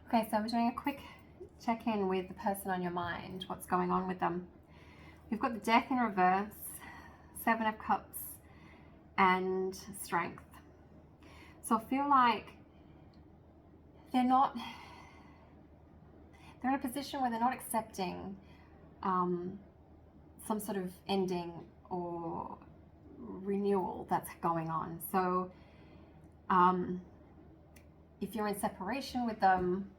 Okay, so I'm doing a quick check-in with the person on your mind, what's going on with them. We've got the Death in reverse, Seven of Cups, and Strength. So I feel like they're in a position where they're not accepting some sort of ending or renewal that's going on. So if you're in separation with them,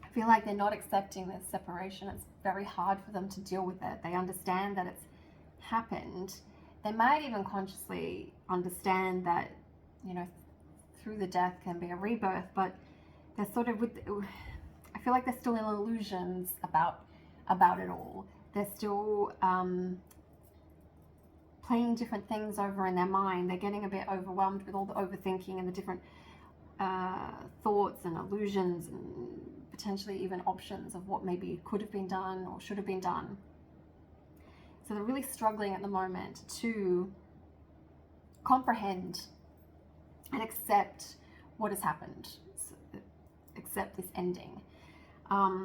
I feel like they're not accepting this separation. It's very hard for them to deal with it. They understand that it's happened. They might even consciously understand that, you know, through the death can be a rebirth, but they're sort of I feel like they're still in illusions about it all. They're still playing different things over in their mind. They're getting a bit overwhelmed with all the overthinking and the different thoughts and illusions and potentially even options of what maybe could have been done or should have been done. So they're really struggling at the moment to comprehend and accept what has happened, accept this ending. I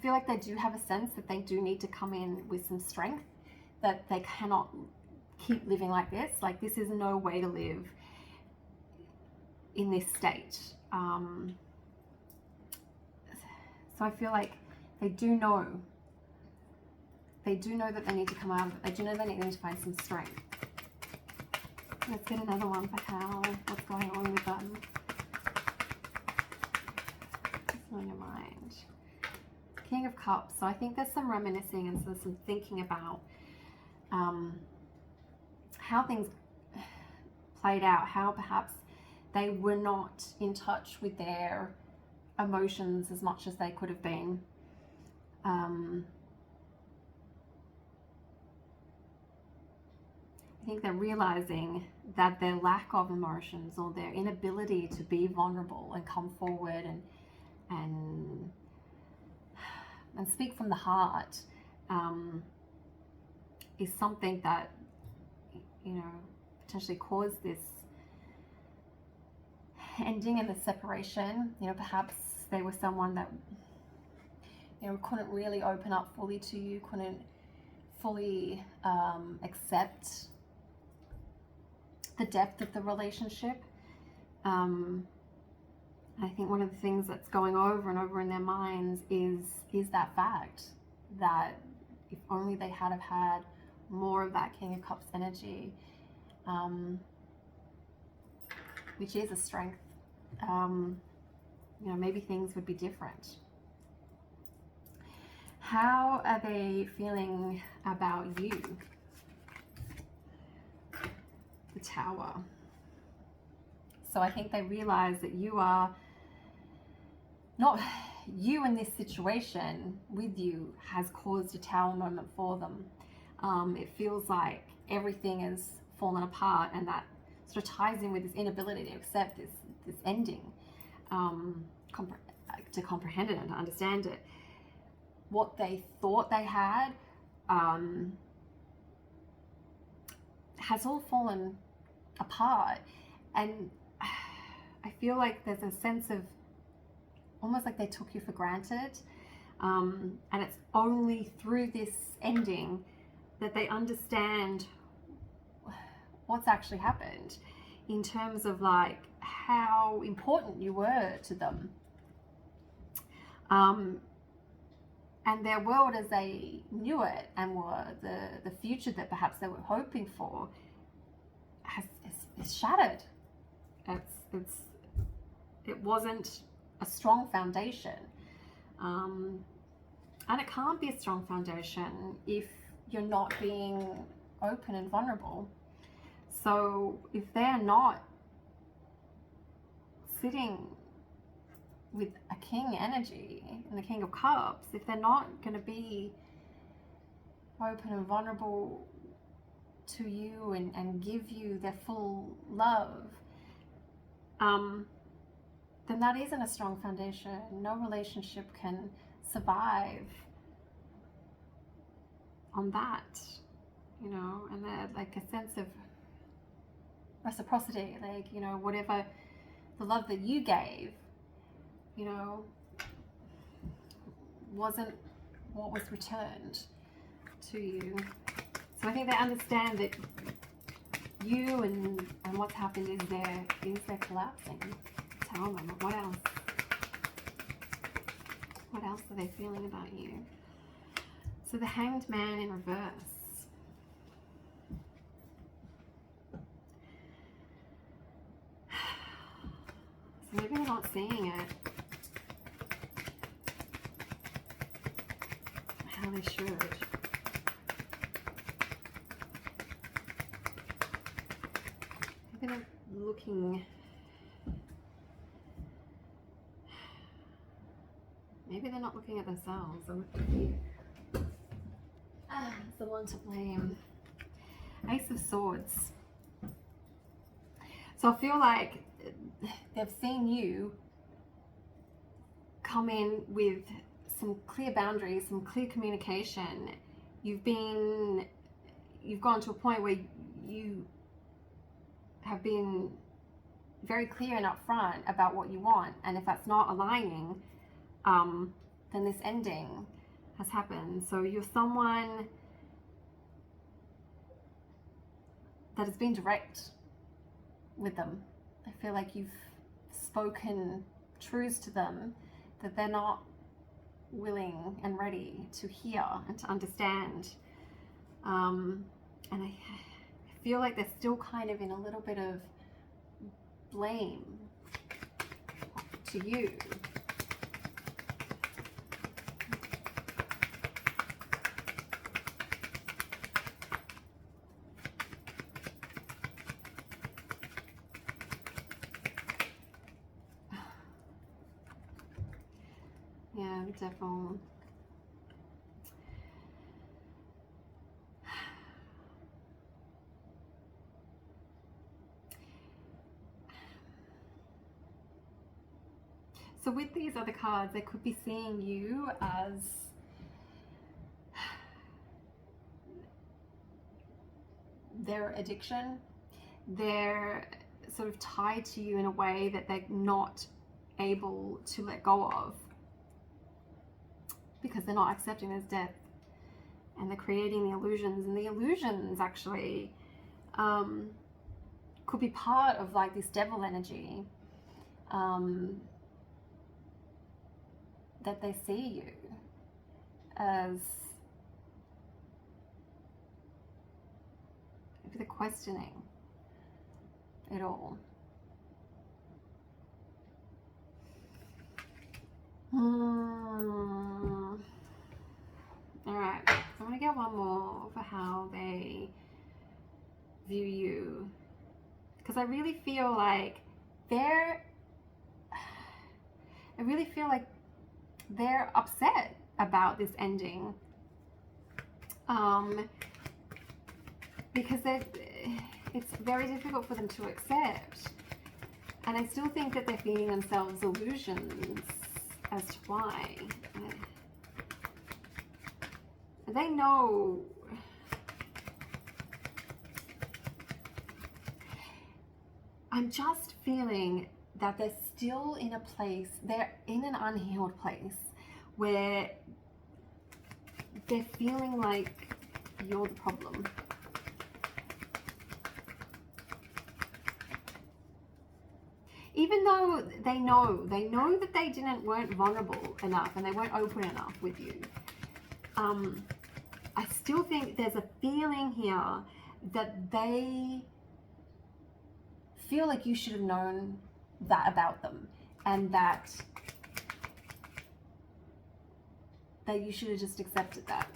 feel like they do have a sense that they do need to come in with some strength, that they cannot keep living like this. Like, this is no way to live in this state. So I feel like they do know that they need to come out of it. They do know they need to find some strength. Let's get another one for what's going on with them. What's on your mind? King of Cups. So I think there's some reminiscing and some thinking about how things played out, how perhaps they were not in touch with their emotions as much as they could have been. I think they're realizing that their lack of emotions or their inability to be vulnerable and come forward and speak from the heart is something that, you know, potentially caused this ending and the separation. You know, perhaps they were someone that, you know, couldn't really open up fully to you, couldn't fully accept the depth of the relationship. I think one of the things that's going over and over in their minds is that fact that if only they had have had more of that King of Cups energy, which is a strength, you know, maybe things would be different. How are they feeling about you? The Tower. So I think they realize that you are not, you in this situation with you has caused a Tower moment for them. It feels like everything has fallen apart, and that sort of ties in with this inability to accept this ending, to comprehend it and to understand it. What they thought they had has all fallen apart, and I feel like there's a sense of almost like they took you for granted, and it's only through this ending that they understand what's actually happened in terms of like how important you were to them, and their world as they knew it and were the future that perhaps they were hoping for is shattered. It wasn't a strong foundation, and it can't be a strong foundation if you're not being open and vulnerable. So if they're not sitting with a king energy and the King of Cups, if they're not going to be open and vulnerable to you and give you their full love, then that isn't a strong foundation. No relationship can survive on that, you know. And like a sense of reciprocity, like, you know, whatever the love that you gave, you know, wasn't what was returned to you. So I think they understand that you and what's happened is they're collapsing. Tell them, what else? What else are they feeling about you? So the Hanged Man in reverse. So maybe they're not seeing it how they should. Maybe they're looking. Maybe they're not looking at themselves. It's the one to blame. Ace of Swords. So I feel like they've seen you come in with some clear boundaries, some clear communication. You've gone to a point where you have been very clear and upfront about what you want, and if that's not aligning, then this ending has happened. So you're someone that has been direct with them. I feel like you've spoken truths to them that they're not willing and ready to hear and to understand. And I feel like they're still kind of in a little bit of blame to you. Yeah, the Devil. So with these other cards, they could be seeing you as their addiction. They're sort of tied to you in a way that they're not able to let go of, because they're not accepting there's death, and they're creating the illusions, and the illusions actually could be part of like this devil energy, that they see you as, maybe they're questioning it all. Alright, so I'm going to get one more for how they view you, because I really feel like they're upset about this ending, because it's very difficult for them to accept, and I still think that they're feeding themselves illusions as to why. They know. I'm just feeling that they're still in a place, they're in an unhealed place where they're feeling like you're the problem. Even though they know that they weren't vulnerable enough and they weren't open enough with you. I still think there's a feeling here that they feel like you should have known that about them, and that you should have just accepted that.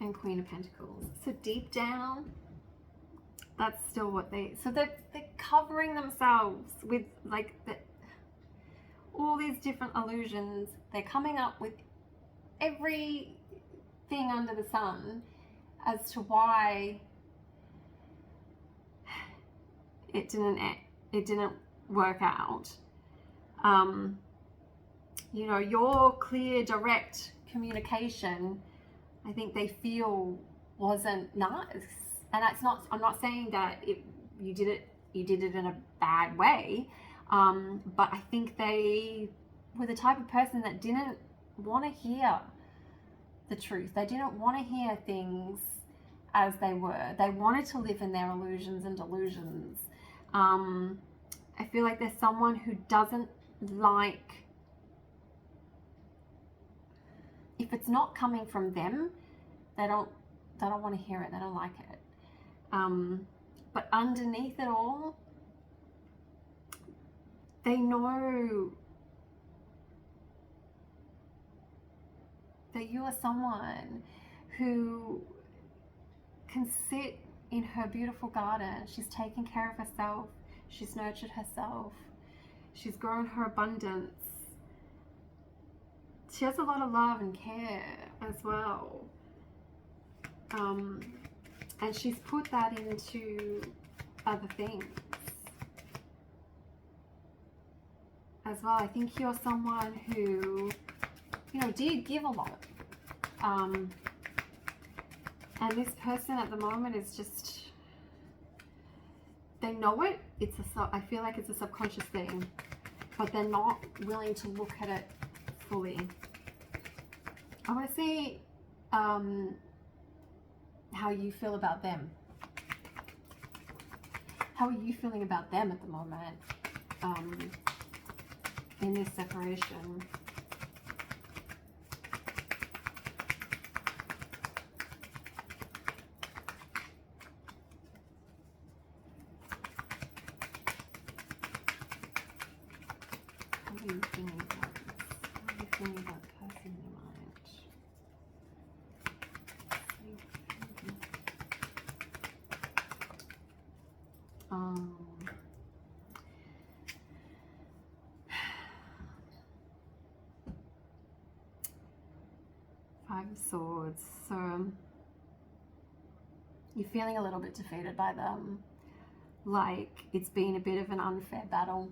And Queen of Pentacles. So deep down, that's still what they're covering themselves with like all these different illusions. They're coming up with everything under the sun as to why it didn't work out. You know, your clear, direct communication, I think they feel wasn't nice. And I'm not saying that you did it you did it in a bad way. But I think they were the type of person that didn't want to hear the truth. They didn't want to hear things as they were. They wanted to live in their illusions and delusions. I feel like there's someone who doesn't like, if it's not coming from them, they don't want to hear it. They don't like it. But underneath it all, they know that you are someone who can sit in her beautiful garden. She's taken care of herself. She's nurtured herself. She's grown her abundance. She has a lot of love and care as well. And she's put that into other things as well. I think you're someone who, you know, did give a lot. And this person at the moment is just, they know it. I feel like it's a subconscious thing, but they're not willing to look at it fully. I want to see how you feel about them. How are you feeling about them at the moment in this separation? How are you feeling about this? How are you feeling about the person in your mind? Five of Swords. So you're feeling a little bit defeated by them, like it's been a bit of an unfair battle.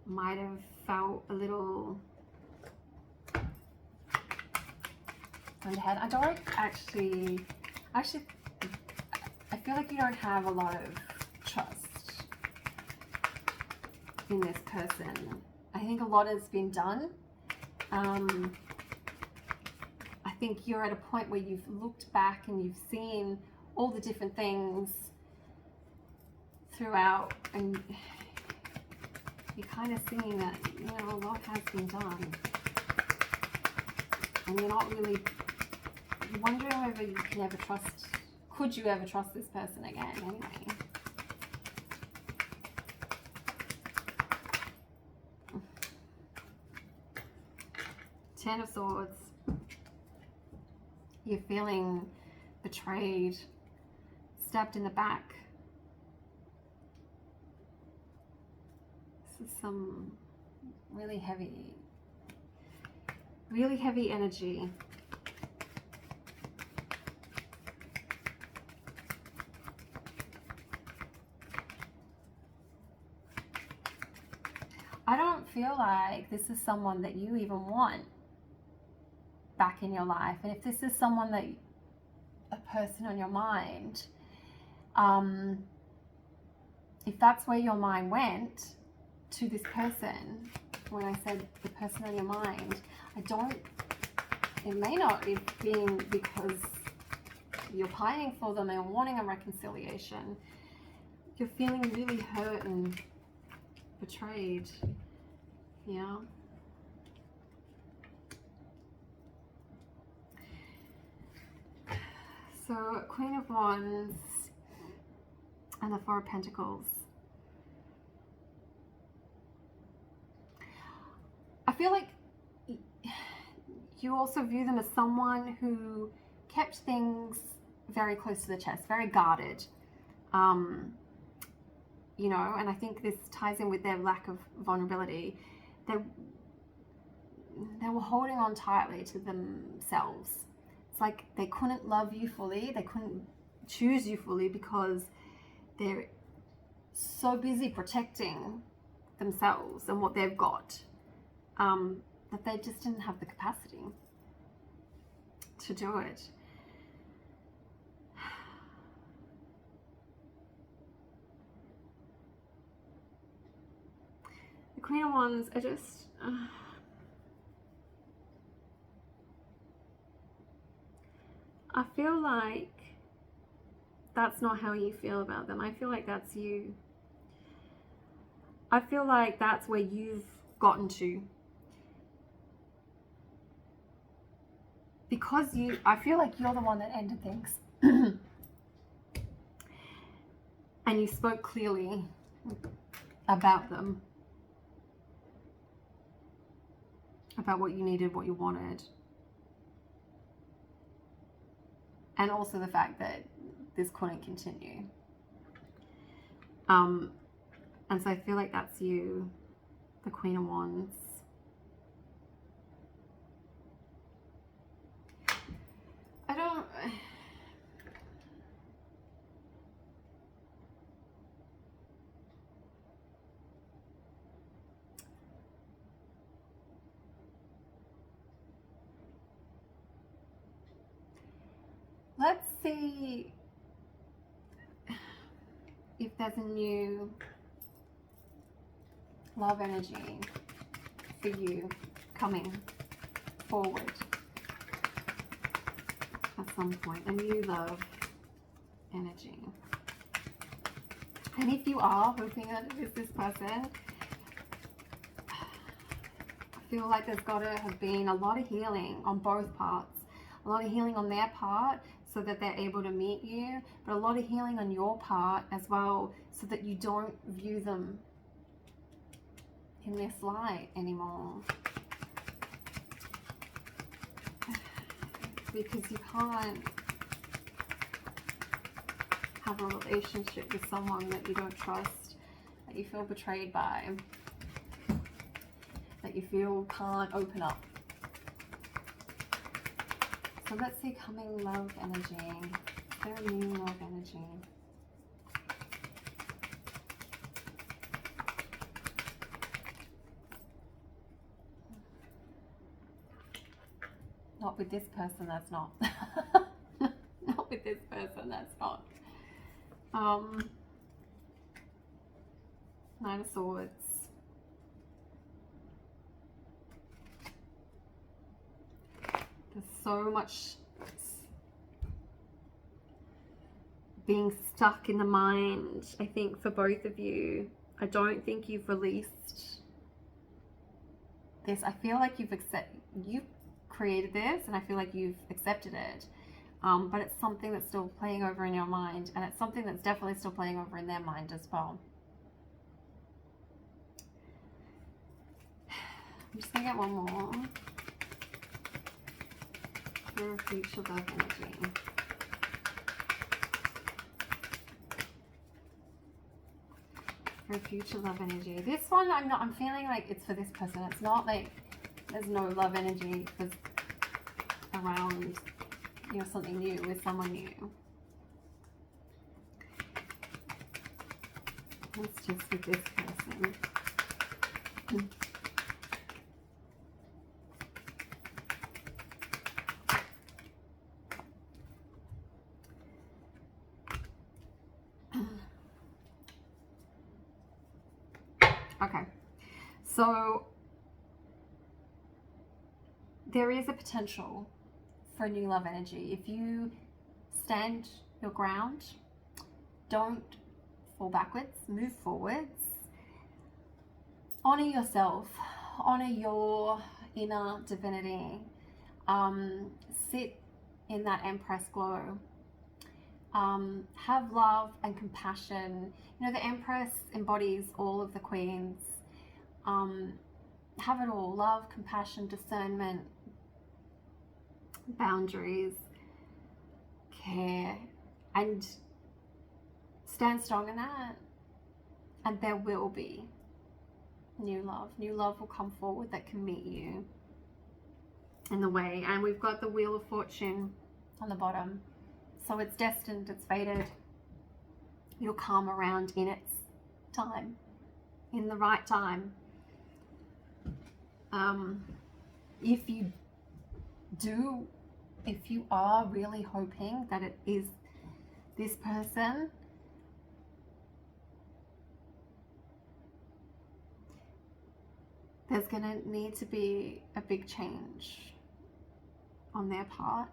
Might have felt a little underhand. I don't actually, I feel like you don't have a lot of trust in this person. I think a lot has been done. I think you're at a point where you've looked back and you've seen all the different things throughout, and you're kind of seeing that, you know, a lot has been done. And you're not really, you're wondering whether you can ever trust, could you ever trust this person again anyway? Ten of Swords. You're feeling betrayed, stabbed in the back. This is some really heavy energy. I don't feel like this is someone that you even want back in your life. And if this is someone that, a person on your mind, if that's where your mind went to this person, when I said the person on your mind, it may not have been because you're pining for them and wanting a reconciliation. You're feeling really hurt and betrayed. Yeah. So, Queen of Wands and the Four of Pentacles. I feel like you also view them as someone who kept things very close to the chest, very guarded. You know, and I think this ties in with their lack of vulnerability. They were holding on tightly to themselves. It's like they couldn't love you fully, they couldn't choose you fully because they're so busy protecting themselves and what they've got, that they just didn't have the capacity to do it. Queen of Wands, I just... I feel like that's not how you feel about them. I feel like that's you. I feel like that's where you've gotten to. Because I feel like you're the one that ended things. And you spoke clearly about them. About what you needed, what you wanted. And also the fact that this couldn't continue. And so I feel like that's you, the Queen of Wands. I don't... Let's see if there's a new love energy for you coming forward at some point. A new love energy. And if you are hoping that it is this person, I feel like there's got to have been a lot of healing on both parts. A lot of healing on their part so that they're able to meet you, but a lot of healing on your part as well so that you don't view them in this light anymore. Because you can't have a relationship with someone that you don't trust, that you feel betrayed by, that you feel can't open up. So let's see coming love energy. Is there a new love energy? Not with this person, that's not. Not with this person, that's not. Nine of Swords. There's so much being stuck in the mind, I think, for both of you. I don't think you've released this. I feel like you've created this, and I feel like you've accepted it. But it's something that's still playing over in your mind, and it's something that's definitely still playing over in their mind as well. I'm just going to get one more. For future love energy. For future love energy. This one, I'm feeling like it's for this person. It's not like there's no love energy around, you know, something new with someone new. Let's just with this person. Okay, so there is a potential for a new love energy. If you stand your ground, don't fall backwards, move forwards, honor yourself, honor your inner divinity, sit in that Empress glow, have love and compassion. You know, the Empress embodies all of the queens. Have it all: love, compassion, discernment, boundaries, care, and stand strong in that, and there will be new love. New love will come forward that can meet you in the way. And we've got the Wheel of Fortune on the bottom, so it's destined, it's fated. It'll come around in its time, in the right time. If you are really hoping that it is this person, there's going to need to be a big change on their part.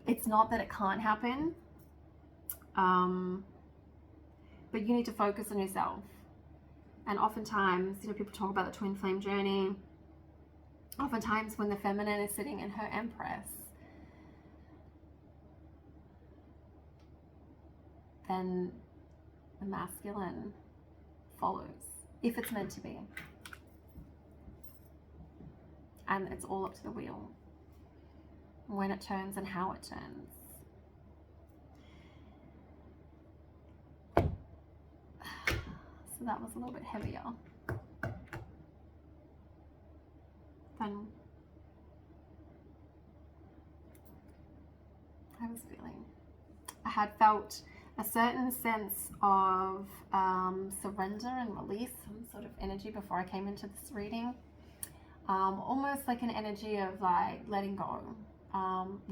It's not that it can't happen, but you need to focus on yourself. And oftentimes, you know, people talk about the twin flame journey. Oftentimes when the feminine is sitting in her Empress, then the masculine follows, if it's meant to be. And it's all up to the wheel, when it turns and how it turns. So that was a little bit heavier than I was feeling. I had felt a certain sense of surrender and release, some sort of energy before I came into this reading. Almost like an energy of like letting go,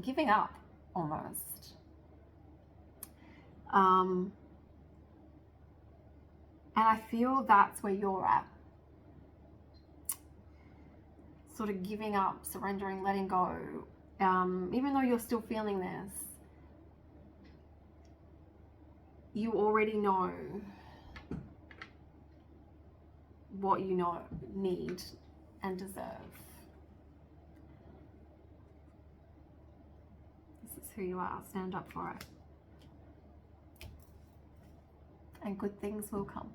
giving up almost. And I feel that's where you're at. Sort of giving up, surrendering, letting go. Even though you're still feeling this, you already know what you know, need and deserve. This is who you are. Stand up for it. And good things will come.